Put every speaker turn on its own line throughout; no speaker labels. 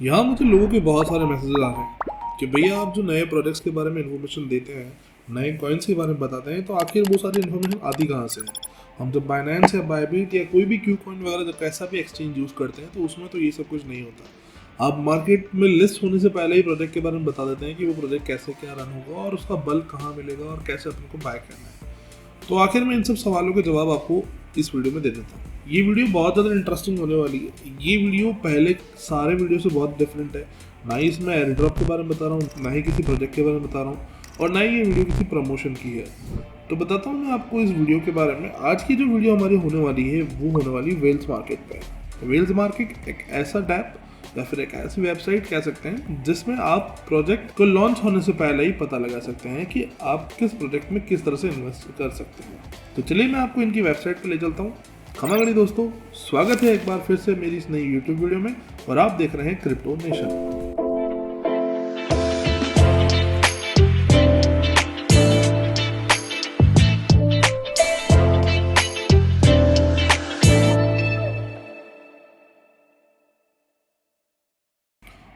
यहाँ मुझे लोगों के बहुत सारे मैसेजेस आ रहे हैं कि भैया आप जो नए प्रोजेक्ट्स के बारे में इन्फॉर्मेशन देते हैं, नए कॉइन्स के बारे में बताते हैं, तो आखिर वो सारी इन्फॉर्मेशन आती कहाँ से है। हम जब बाइनेंस या बायबिट या कोई भी क्यू कॉइन वगैरह जब कैसा भी एक्सचेंज यूज़ करते हैं तो उसमें तो ये सब कुछ नहीं होता। आप मार्केट में लिस्ट होने से पहले ही प्रोजेक्ट के बारे में बता देते हैं कि वो प्रोजेक्ट कैसे क्या रन होगा और उसका बल्क कहाँ मिलेगा और कैसे अपन को बाय करना है। तो आखिर में इन सब सवालों के जवाब आपको इस वीडियो में दे देता हूँ। ये वीडियो बहुत ज़्यादा इंटरेस्टिंग होने वाली है। ये वीडियो पहले सारे वीडियो से बहुत डिफरेंट है। ना ही इसमें एयर ड्रॉप के बारे में बता रहा हूँ, ना ही किसी प्रोजेक्ट के बारे में बता रहा हूँ, और ना ही ये वीडियो किसी प्रमोशन की है। तो बताता हूँ मैं आपको इस वीडियो के बारे में। आज की जो वीडियो हमारी होने वाली है वो होने वाली वेल्स मार्केट पे। वेल्स मार्केट एक ऐसा टैप या फिर एक ऐसी वेबसाइट कह सकते हैं जिसमें आप प्रोजेक्ट को लॉन्च होने से पहले ही पता लगा सकते हैं कि आप किस प्रोजेक्ट में किस तरह से इन्वेस्ट कर सकते हैं। तो चलिए मैं आपको इनकी वेबसाइट पर ले चलता हूँ। खमागणी दोस्तों, स्वागत है एक बार फिर से मेरी इस नई यूट्यूब वीडियो में और आप देख रहे हैं क्रिप्टो नेशन।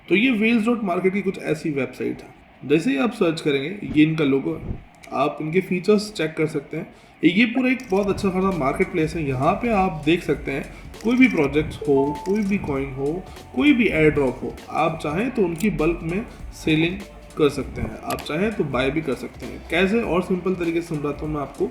तो ये वेल्स डॉट मार्केट की कुछ ऐसी वेबसाइट है। जैसे ही आप सर्च करेंगे, ये इनका लोगो है, आप इनके फीचर्स चेक कर सकते हैं। ये पूरा एक बहुत अच्छा खासा मार्केट प्लेस है। यहाँ पे आप देख सकते हैं कोई भी प्रोजेक्ट हो, कोई भी कॉइन हो, कोई भी एयर ड्रॉप हो, आप चाहें तो उनकी बल्क में सेलिंग कर सकते हैं, आप चाहें तो बाय भी कर सकते हैं। कैसे और सिंपल तरीके से समझाता हूँ मैं आपको।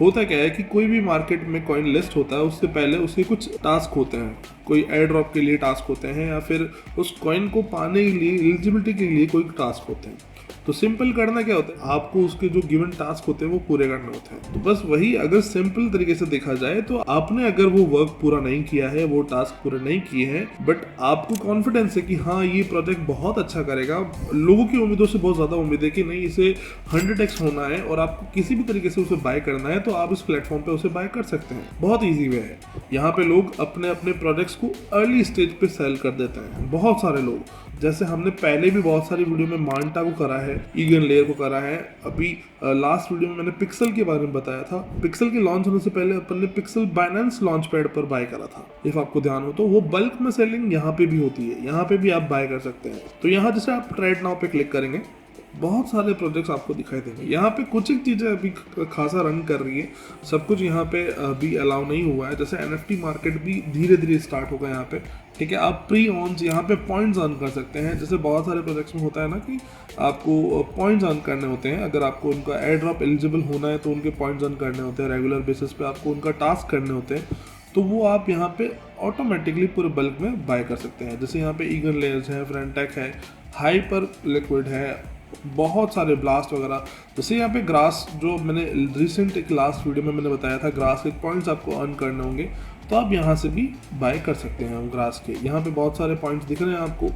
होता क्या है कि कोई भी मार्केट में कॉइन लिस्ट होता है उससे पहले उसके कुछ टास्क होते हैं। कोई एयर ड्रॉप के लिए टास्क होते हैं या फिर उस कॉइन को पाने के लिए एलिजिबिलिटी के लिए कोई टास्क होते हैं। तो सिंपल करना क्या होता है, आपको उसके जो गिवन टास्क होते हैं वो पूरे करने होते हैं। तो बस वही, अगर सिंपल तरीके से देखा जाए तो आपने अगर वो वर्क पूरा नहीं किया है, वो टास्क पूरे नहीं किए हैं, बट आपको कॉन्फिडेंस है कि हाँ ये प्रोजेक्ट बहुत अच्छा करेगा, लोगों की उम्मीदों से बहुत ज़्यादा उम्मीद है कि नहीं इसे 100x होना है और आपको किसी भी तरीके से उसे बाय करना है, तो आप इस प्लेटफॉर्म पे उसे बाय कर सकते हैं। बहुत ईजी वे है। यहाँ पे लोग अपने अपने प्रोजेक्ट्स को अर्ली स्टेज पे सेल कर देते हैं, बहुत सारे लोग। जैसे हमने पहले भी बहुत सारी वीडियो में मांटा को करा है, ईगन लेयर को करा है। अभी लास्ट वीडियो में मैंने पिक्सल के बारे में बताया था। पिक्सल के लॉन्च होने से पहले अपन ने पिक्सल बाइनेंस लॉन्च पैड पर बाय करा था। इफ आपको ध्यान हो तो वो बल्क में सेलिंग यहाँ पे भी होती है, यहाँ पे भी आप बाय कर सकते हैं। तो यहाँ जैसे आप ट्रेड नाउ पे क्लिक करेंगे, बहुत सारे प्रोजेक्ट्स आपको दिखाई देंगे। यहाँ पे कुछ एक चीज़ें अभी खासा रन कर रही है, सब कुछ यहाँ पे अभी अलाउ नहीं हुआ है। जैसे NFT मार्केट भी धीरे धीरे स्टार्ट होगा यहाँ पे, ठीक है। आप प्री ऑन्स यहाँ पे पॉइंट्स अर्न कर सकते हैं। जैसे बहुत सारे प्रोजेक्ट्स में होता है ना कि आपको पॉइंट्स अर्न करने होते हैं। अगर आपको उनका एयर ड्रॉप एलिजिबल होना है तो उनके पॉइंट्स अर्न करने होते हैं। रेगुलर बेसिस पे आपको उनका टास्क करने होते हैं, तो वो आप यहाँ पे ऑटोमेटिकली पूरे बल्क में बाय कर सकते हैं। जैसे यहाँ पे ईगन लेयर्स है, फ्रेंटेक है, हाइपर लिक्विड है, बहुत सारे ब्लास्ट वगैरह। जैसे यहाँ पे ग्रास, जो मैंने रिसेंट एक लास्ट वीडियो में मैंने बताया था, ग्रास के पॉइंट्स आपको अर्न करने होंगे, तो आप यहाँ से भी बाय कर सकते हैं ग्रास के। यहाँ पे बहुत सारे पॉइंट्स दिख रहे हैं आपको।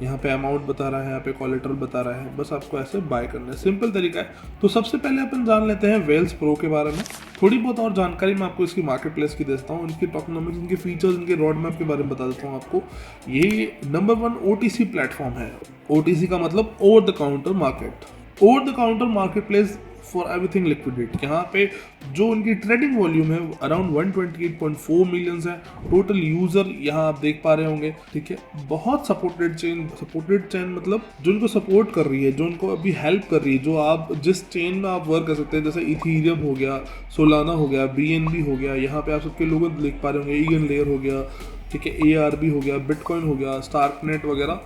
यहाँ पे अमाउंट बता रहा है, यहाँ पे कोलेटरल बता रहा है, बस आपको ऐसे बाय करना है। सिंपल तरीका है। तो सबसे पहले अपन जान लेते हैं वेल्स प्रो के बारे में। थोड़ी बहुत और जानकारी मैं आपको इसकी मार्केट प्लेस की देता हूँ, इनकी टोकनोमिक्स, इनके फीचर्स, इनके रोड मैप के बारे में बता देता हूँ आपको। ये नंबर 1 OTC प्लेटफॉर्म है। OTC का मतलब over the counter market, over the counter market place for everything liquidate. यहाँ पे जो उनकी ट्रेडिंग वॉल्यूम है अराउंड 128.4 मिलियंस है। टोटल यूजर यहाँ आप देख पा रहे होंगे, ठीक है। बहुत सपोर्टेड चेन मतलब जो उनको सपोर्ट कर रही है, जो उनको अभी हेल्प कर रही है, जो आप जिस चेन में आप वर्क कर सकते हैं। जैसे इथीरियम हो गया, सोलाना हो गया, BNB हो गया, यहाँ पे आप सबके लोगों देख पा रहे होंगे, ईगन लेयर हो गया, ठीक है, ARB हो गया, बिटकॉइन हो गया, स्टार्कनेट वगैरह,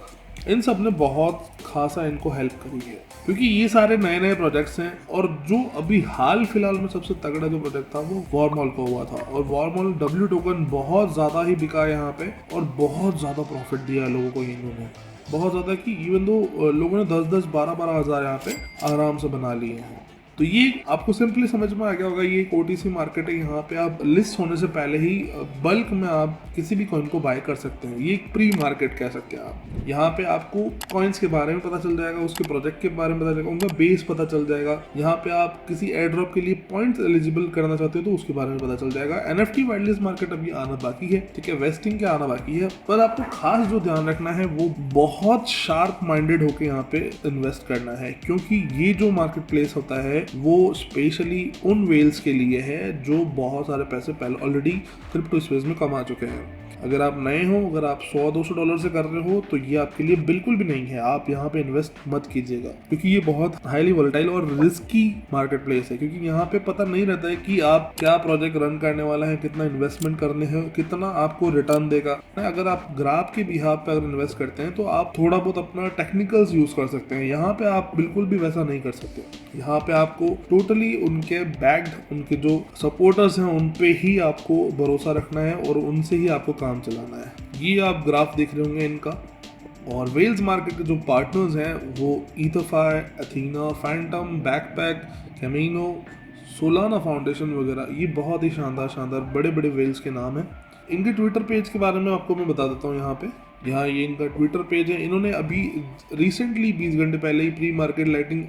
इन सब ने बहुत खासा इनको हेल्प करी है, क्योंकि ये सारे नए नए प्रोजेक्ट्स हैं। और जो अभी हाल फिलहाल में सबसे तगड़ा जो प्रोजेक्ट था वो वॉरमॉल का हुआ था, और वॉरमॉल W टोकन बहुत ज़्यादा ही बिका यहाँ पे और बहुत ज़्यादा प्रॉफिट दिया लोगों को इन्होंने, बहुत ज़्यादा कि इवन दो लोगों ने 10-10, 12-12 हज़ार यहाँ पे आराम से बना लिए हैं। तो ये आपको सिंपली समझ में आ गया होगा, ये एक OTC मार्केट है। यहाँ पे आप लिस्ट होने से पहले ही बल्क में आप किसी भी कॉइन को बाय कर सकते हैं। ये एक प्री मार्केट कह सकते हैं आप। यहाँ पे आपको कॉइन्स के बारे में पता चल जाएगा, उसके प्रोजेक्ट के बारे में पता चलेगा, उनका बेस पता चल जाएगा। यहाँ पे आप किसी एयर ड्रॉप के लिए पॉइंट्स एलिजिबल करना चाहते हो तो उसके बारे में पता चल जाएगा। NFT वाइडलिस्ट मार्केट अभी आना बाकी है, ठीक है, वेस्टिंग के आना बाकी है। पर आपको खास जो ध्यान रखना है वो बहुत शार्प माइंडेड होकर यहाँ पे इन्वेस्ट करना है, क्योंकि ये जो मार्केट प्लेस होता है वो स्पेशली उन वेल्स के लिए है जो बहुत सारे पैसे पहले ऑलरेडी क्रिप्टो स्पेस में कमा चुके हैं। अगर आप नए हो, अगर आप $100-200 से कर रहे हो तो ये आपके लिए बिल्कुल भी नहीं है। आप यहाँ पे इन्वेस्ट मत कीजिएगा, क्योंकि ये बहुत हाईली वोलेटाइल और रिस्की मार्केट प्लेस है। क्योंकि यहाँ पे पता नहीं रहता है कि आप क्या प्रोजेक्ट रन करने वाला है, कितना इन्वेस्टमेंट करने हैं, कितना आपको रिटर्न देगा। अगर आप ग्राफ के बिहाफ पे अगर इन्वेस्ट करते हैं तो आप थोड़ा बहुत अपना टेक्निकल्स यूज कर सकते हैं। यहाँ पे आप बिल्कुल भी वैसा नहीं कर सकते। यहाँ पे आपको टोटली उनके बैक्ड, उनके जो सपोर्टर्स हैं उन पे ही आपको भरोसा रखना है और उनसे ही आपको काम चलाना है। ये आप ग्राफ देख रहे होंगे इनका। और वेल्स मार्केट के जो पार्टनर्स हैं वो इथोफाई, Athena, Phantom, Backpack, Camino, Solana Foundation वगैरह, ये बहुत ही शानदार बड़े बड़े वेल्स के नाम हैं। इनके ट्विटर पेज के बारे में आपको मैं बता देता हूँ। यहाँ ये इनका ट्विटर पेज है। इन्होंने अभी रिसेंटली 20 घंटे पहले ही pre market listing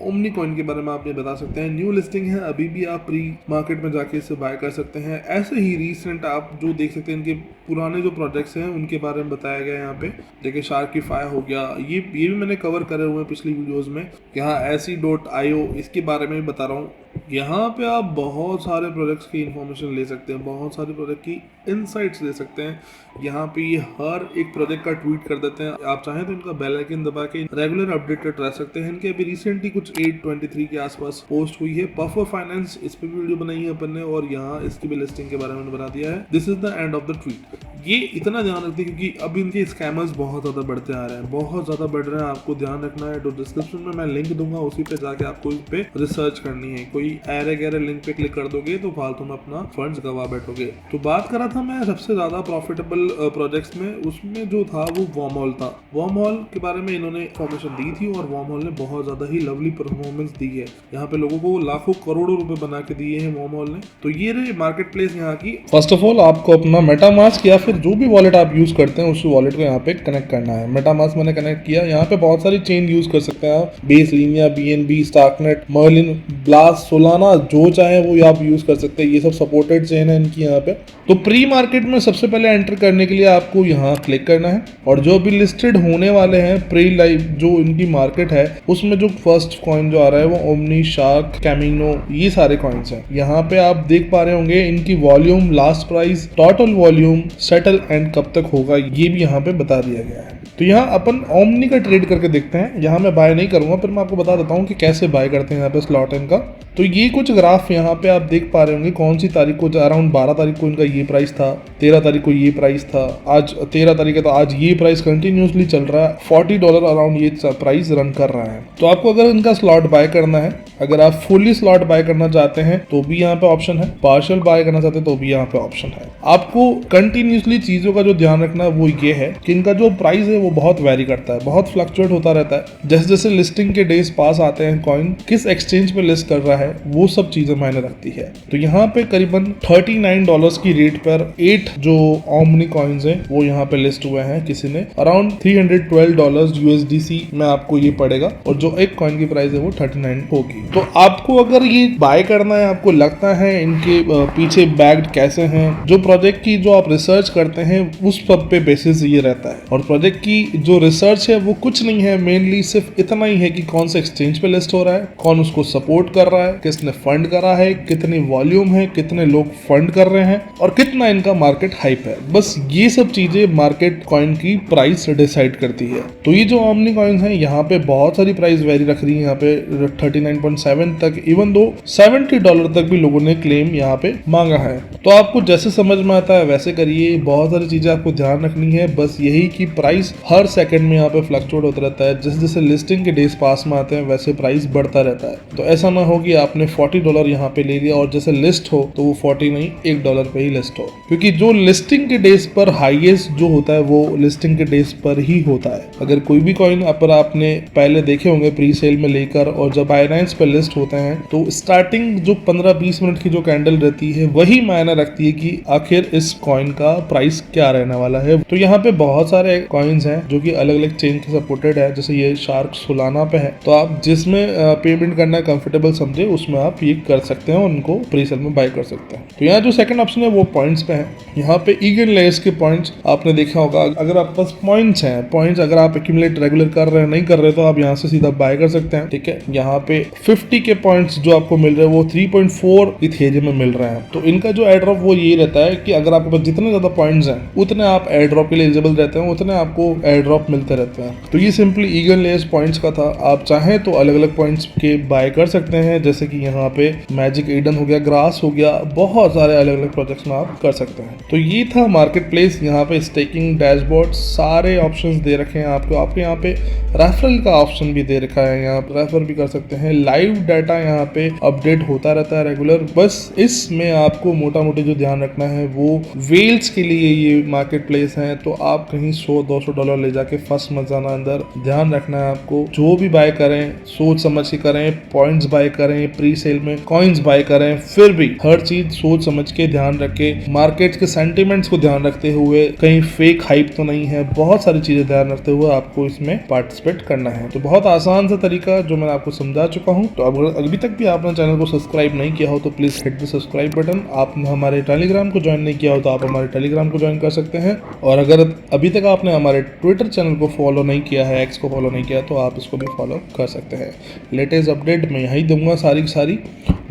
Omni coin के बारे में आप ये बता सकते हैं। न्यू लिस्टिंग है, अभी भी आप प्री मार्केट में जाके इसे बाय कर सकते हैं। ऐसे ही रीसेंट आप जो देख सकते हैं, इनके पुराने जो प्रोजेक्ट्स हैं उनके बारे में बताया गया है यहाँ पे। देखिए शार्किफाई हो गया, ये भी मैंने कवर करे हुए हैं पिछली वीडियोस में। यहाँ ऐसी.io, इसके बारे में भी बता रहा हूँ। यहाँ पे आप बहुत सारे प्रोजेक्ट्स की इन्फॉर्मेशन ले सकते हैं, बहुत सारे प्रोजेक्ट की इनसाइट्स ले सकते हैं। यहाँ पे ये हर एक प्रोजेक्ट का ट्वीट कर देते हैं। आप चाहें तो इनका बेल आइकन दबा के रेगुलर अपडेटेड रह सकते हैं। इनके अभी रिसेंटली कुछ 823 के आसपास पोस्ट हुई है। पफर फाइनेंस, इस पे भी वीडियो बनाई है अपन ने और यहाँ इसकी भी लिस्टिंग के बारे में बता दिया है। This is the end of the tweet. ये इतना ध्यान रखते हैं क्योंकि अब इनके स्कैमर्स बहुत ज़्यादा बढ़ते आ रहे हैं, बहुत ज़्यादा बढ़ रहे हैं। आपको ध्यान रखना है। तो डिस्क्रिप्शन में मैं लिंक दूंगा, उसी पे जाके आपको इस पे रिसर्च करनी है। कोई ऐरे गैरे लिंक पे क्लिक कर दोगे तो फालतू में अपना फंड्स गवा बैठोगे। तो बात करा था मैं सबसे ज़्यादा प्रॉफिटेबल प्रोजेक्ट्स में, उसमें जो था वो वर्महोल था। वर्महोल के बारे में इन्होंने इन्फॉर्मेशन दी थी और वर्महोल ने बहुत ज़्यादा ही लवली परफॉर्मेंस दी है। यहाँ पे लोगों को लाखों करोड़ों रुपए बना के दिए हैं वर्महोल ने। तो ये रहे मार्केट प्लेस यहाँ की। फर्स्ट ऑफ ऑल आपको अपना मेटामास्क या फिर जो भी वॉलेट आप यूज करते हैं उस वॉलेट को यहाँ पे कनेक्ट करना है। मेटामास्क मैंने कनेक्ट किया। यहाँ पे बहुत सारी चेन यूज कर सकते हैं आप, Base, Linea, BNB, Starknet, Merlin, Blast, Solana, जो चाहे वो आप यूज कर सकते हैं। ये सब सपोर्टेड चेन है इनकी यहाँ पे। तो प्री मार्केट में सबसे पहले एंटर करने के लिए आपको यहाँ क्लिक करना है और जो भी लिस्टेड होने वाले हैं प्री लाइव जो इनकी मार्केट है उसमें जो फर्स्ट कॉइन जो आ रहा है वो ओमनी, शार्क, कैमिनो, ये सारे कॉइन्स हैं। यहाँ पे आप देख पा रहे होंगे इनकी volume, last price, total volume, settle and कब तक होगा, ये भी यहाँ पे बता दिया गया है। तो यहाँ अपन ओमनी का ट्रेड करके देखते हैं। यहाँ मैं बाय नहीं करूंगा, फिर मैं आपको बता देता हूँ कि कैसे बाय करते हैं यहाँ पे स्लॉट इनका। तो ये कुछ ग्राफ यहाँ पे आप देख पा रहे होंगे कौन सी तारीख को, अराउंड 12 तारीख को इनका ये प्राइस था, 13 तारीख को ये प्राइस था, आज 13 तारीख है तो आज ये प्राइस कंटिन्यूसली चल रहा है। $40 अराउंड ये प्राइस रन कर रहा है। तो आपको अगर इनका स्लॉट बाय करना है, अगर आप फुली स्लॉट बाय करना चाहते हैं तो भी यहाँ पे ऑप्शन है, पार्शियल बाय करना चाहते हैं तो भी यहाँ पे ऑप्शन है। आपको कंटिन्यूसली चीजों का जो ध्यान रखना है वो ये है कि इनका जो प्राइस है वो बहुत वेरी करता है, बहुत फ्लक्चुएट होता रहता है। जैसे जैसे लिस्टिंग के डेज पास आते हैं, कॉइन किस एक्सचेंज पे लिस्ट कर रहा है वो सब चीजें मायने रखती है। तो यहाँ पे करीबन $39 की रेट पर 8 जो ओमनी कॉइन्स हैं वो यहाँ पे लिस्ट हुए हैं। किसी ने अराउंड $312 USDC में आपको ये पड़ेगा और जो एक कॉइन की प्राइस है वो 39 होगी। तो आपको अगर ये बाय करना है, आपको लगता है इनके पीछे बैक्ड कैसे हैं, जो प्रोजेक्ट की जो आप रिसर्च करते हैं उस सब पे बेसिस ये रहता है। और प्रोजेक्ट की जो रिसर्च है वो कुछ नहीं है, मेनली सिर्फ इतना ही है कि कौन से एक्सचेंज पे लिस्ट हो रहा है, कौन उसको सपोर्ट कर रहा है, किसने फंड करा है, कितनी वॉल्यूम है, कितने लोग फंड कर रहे हैं और कितना इनका मार्केट हाइप है। बस ये सब चीजें मार्केट कॉइन की प्राइस डिसाइड करती है। तो ये जो ओमनी कॉइन है यहाँ पे बहुत सारी प्राइस वेरी रख रही है। यहाँ पे 39.7 तक, इवन दो $70 तक भी लोगों ने क्लेम यहाँ पे मांगा है। तो आपको जैसे समझ में आता है वैसे करिए। बहुत सारी चीजें आपको ध्यान रखनी है, बस यही कि प्राइस हर सेकंड में यहाँ पे फ्लक्चुएट होता रहता है। जैसे जैसे लिस्टिंग के डेज पास में आते हैं वैसे प्राइस बढ़ता रहता है। तो ऐसा ना हो कि आपने $40 यहाँ पे ले लिया और जैसे लिस्ट हो तो वो 40 नहीं $1 पे ही लिस्ट हो, क्योंकि जो लिस्टिंग के डेज पर हाईएस्ट जो होता है वो लिस्टिंग के डेज पर ही होता है। अगर कोई भी कॉइन पर आपने पहले देखे होंगे प्री सेल में लेकर और जब बाइनेंस पे लिस्ट होते हैं तो स्टार्टिंग जो 15-20 मिनट की जो कैंडल रहती है वही मायने रखती है कि आखिर इस कॉइन का प्राइस क्या रहने वाला है। तो यहाँ पे बहुत सारे कॉइन्स हैं जो कि अलग अलग चेन के सपोर्टेड है। जैसे ये शार्क सोलाना पे है, तो आप जिसमें पेमेंट करना कंफर्टेबल समझे उसमें आप ये कर सकते हैं, उनको प्री सेल में बाय कर सकते हैं। तो यहाँ जो सेकंड ऑप्शन है वो पॉइंट्स पे हैं। यहाँ पे ईगन लेयर्स के पॉइंट्स आपने देखा होगा, अगर आपके पास पॉइंट्स अगर आप एक्यूमुलेट रेगुलर कर रहे हैं, नहीं कर रहे तो आप यहाँ से सीधा बाय कर सकते हैं। ठीक है, यहाँ पे 50 के पॉइंट्स जो आपको मिल रहे हैं वो 3.4 इथेरियम में मिल रहे हैं। तो इनका जो एयर ड्रॉप वो ये रहता है कि अगर आपके पास जितने ज्यादा पॉइंट्स हैं उतने आप एयर ड्रॉप के लिए एलिजिबल रहते हैं, उतने आपको एयर ड्रॉप मिलते रहते हैं। तो ये सिंपली ईगन लेयर्स पॉइंट्स का था। आप चाहें तो अलग अलग पॉइंट्स के बाय कर सकते हैं, जैसे कि यहाँ पे मैजिक ईडन हो गया, ग्रास हो गया, बहुत सारे अलग अलग प्रोजेक्ट्स में आप कर सकते हैं। तो ये था मार्केट प्लेस। यहाँ पे स्टेकिंग डैशबोर्ड सारे ऑप्शंस दे रखे हैं आपको। आपके यहाँ पे रेफरल का ऑप्शन भी दे रखा है, यहाँ रेफर भी कर सकते हैं। लाइव डाटा यहाँ पे अपडेट होता रहता है रेगुलर। बस इसमें आपको मोटा मोटी जो ध्यान रखना है वो वेल्स के लिए ये मार्केट प्लेस है, तो आप कहीं $100-200 ले जाके फंस मत जाना अंदर। ध्यान रखना है आपको, जो भी बाय करें सोच समझ के करें, पॉइंट्स बाय करें, प्री सेल में कॉइन्स बाय करें, फिर भी हर चीज सोच समझ के ध्यान रख के, मार्केट के सेंटिमेंट्स को ध्यान रखते हुए, कहीं फेक हाइप तो नहीं है, बहुत सारी चीजें ध्यान रखते हुए आपको इसमें पार्टिसिपेट करना है। तो बहुत आसान सा तरीका जो मैं आपको समझा चुका हूँ। तो अगर अभी तक भी आपने चैनल को सब्सक्राइब नहीं किया हो तो please hit the subscribe button. आपने हमारे टेलीग्राम को ज्वाइन नहीं किया हो तो आप हमारे टेलीग्राम को ज्वाइन कर सकते हैं। और अगर अभी तक आपने हमारे ट्विटर चैनल को फॉलो नहीं किया है, एक्स को फॉलो नहीं किया, तो आप इसको भी फॉलो कर सकते हैं। लेटेस्ट अपडेट मैं यही दूंगा, सारी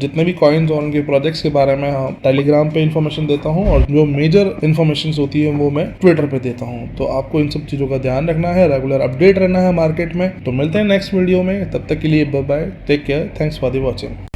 जितने भी कॉइन्स और उनके प्रोजेक्ट्स के बारे में हम टेलीग्राम पे इन्फॉर्मेशन देता हूँ, और जो मेजर इन्फॉर्मेशन होती है वो मैं ट्विटर पे देता हूँ। तो आपको इन सब चीज़ों का ध्यान रखना है, रेगुलर अपडेट रहना है मार्केट में। तो मिलते हैं नेक्स्ट वीडियो में, तब तक के लिए bye bye, take care, thanks for the watching.